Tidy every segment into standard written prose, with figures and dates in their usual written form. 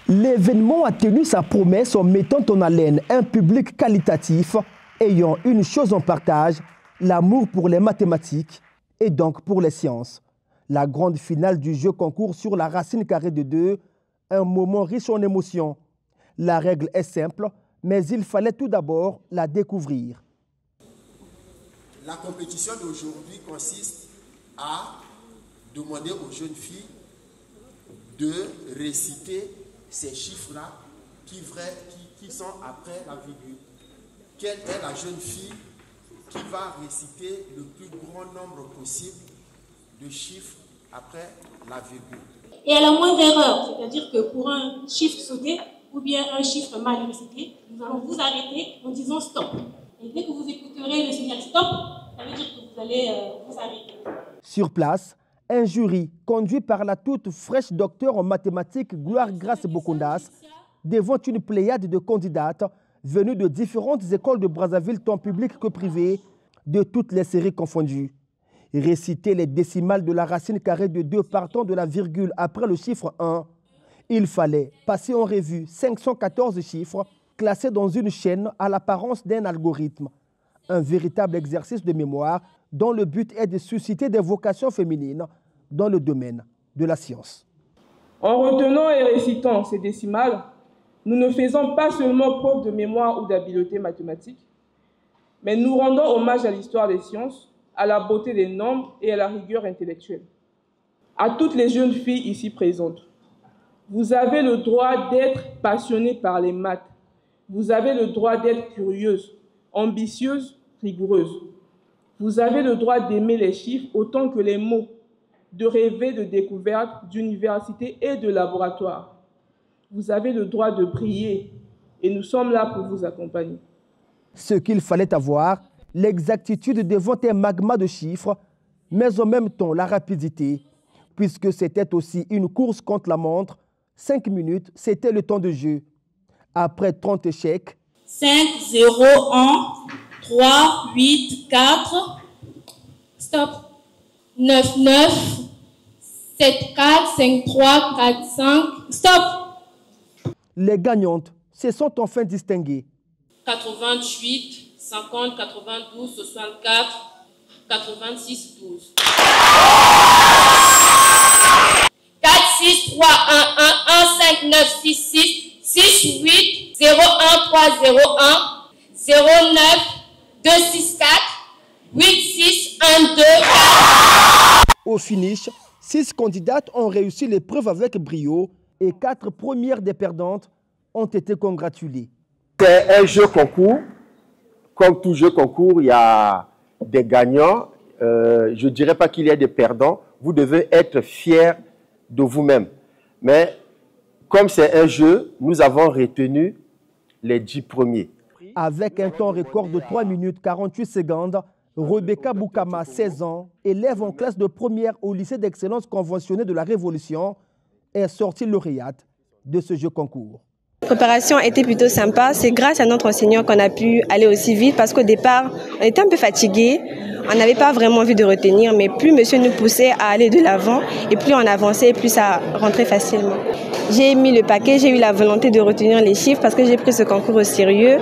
L'événement a tenu sa promesse en mettant en haleine un public qualitatif ayant une chose en partage, l'amour pour les mathématiques et donc pour les sciences. La grande finale du jeu concours sur la racine carrée de 2, un moment riche en émotions. La règle est simple, mais il fallait tout d'abord la découvrir. La compétition d'aujourd'hui consiste à demander aux jeunes filles de réciter ces chiffres-là qui sont après la virgule. Quelle est la jeune fille qui va réciter le plus grand nombre possible de chiffres après la virgule? Et à la moindre erreur, c'est-à-dire que pour un chiffre sauté ou bien un chiffre mal récité, nous allons vous arrêter en disant stop. Et dès que vous écouterez le signal stop, ça veut dire que vous allez vous arrêter. Sur place, un jury conduit par la toute fraîche docteure en mathématiques Gloire Grace Bokondas devant une pléiade de candidates venues de différentes écoles de Brazzaville, tant publiques que privées, de toutes les séries confondues. Réciter les décimales de la racine carrée de 2 partant de la virgule après le chiffre 1, il fallait passer en revue 514 chiffres classés dans une chaîne à l'apparence d'un algorithme. Un véritable exercice de mémoire dont le but est de susciter des vocations féminines dans le domaine de la science. En retenant et récitant ces décimales, nous ne faisons pas seulement preuve de mémoire ou d'habileté mathématique, mais nous rendons hommage à l'histoire des sciences, à la beauté des nombres et à la rigueur intellectuelle. À toutes les jeunes filles ici présentes, vous avez le droit d'être passionnées par les maths. Vous avez le droit d'être curieuses, ambitieuses, rigoureuses. Vous avez le droit d'aimer les chiffres autant que les mots, de rêver de découvertes, d'universités et de laboratoires. Vous avez le droit de briller et nous sommes là pour vous accompagner. Ce qu'il fallait avoir, l'exactitude devant un magma de chiffres, mais en même temps la rapidité, puisque c'était aussi une course contre la montre. 5 minutes, c'était le temps de jeu. Après 30 échecs, 5, 0, 1, 3, 8, 4, stop. 9, 9, 7, 4, 5, 3, 4, 5, stop. les gagnantes se sont enfin distinguées. 88, 50, 92, 64, 86, 12. 4, 6, 3, 1, 1, 1, 5, 9, 6, 6, 6, 8, 0, 1, 3, 0, 1, 0, 9, 2, 6, 4, 8, 6, 1, 2. Au finish, 6 candidates ont réussi l'épreuve avec brio et 4 premières des perdantes ont été congratulées. C'est un jeu concours. Comme tout jeu concours, il y a des gagnants. Je ne dirais pas qu'il y a des perdants. Vous devez être fiers de vous-même. Mais comme c'est un jeu, nous avons retenu les 10 premiers. Avec un temps record de 3 minutes 48 secondes, Rebecca Boukama, 16 ans, élève en classe de première au lycée d'excellence conventionné de la Révolution, est sortie lauréate de ce jeu concours. La préparation était plutôt sympa. C'est grâce à notre enseignant qu'on a pu aller aussi vite parce qu'au départ, on était un peu fatigué. On n'avait pas vraiment envie de retenir, mais plus monsieur nous poussait à aller de l'avant et plus on avançait, plus ça rentrait facilement. J'ai mis le paquet, j'ai eu la volonté de retenir les chiffres parce que j'ai pris ce concours au sérieux.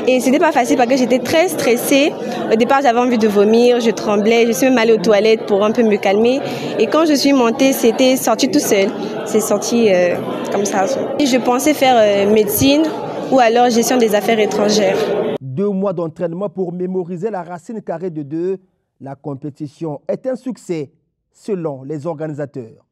Et c'était pas facile parce que j'étais très stressée. Au départ, j'avais envie de vomir, je tremblais, je suis même allée aux toilettes pour un peu me calmer. Et quand je suis montée, c'était sorti tout seul. C'est sorti comme ça. Et je pensais faire médecine ou alors gestion des affaires étrangères. 2 mois d'entraînement pour mémoriser la racine carrée de 2. La compétition est un succès selon les organisateurs.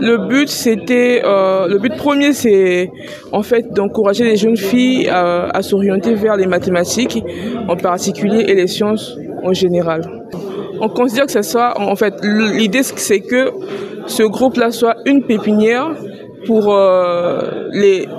Le but premier, c'est en fait d'encourager les jeunes filles à s'orienter vers les mathématiques en particulier et les sciences en général. On considère que en fait, l'idée c'est que ce groupe-là soit une pépinière pour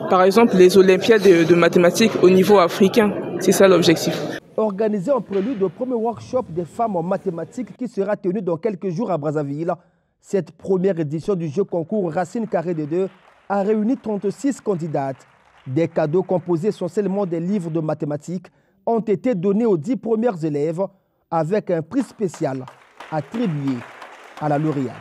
par exemple les Olympiades de mathématiques au niveau africain. C'est ça l'objectif. Organisé en prélude au premier workshop des femmes en mathématiques qui sera tenu dans quelques jours à Brazzaville, cette première édition du jeu concours Racine carrée de 2 a réuni 36 candidates. Des cadeaux composés essentiellement des livres de mathématiques ont été donnés aux 10 premières élèves avec un prix spécial attribué à la lauréate.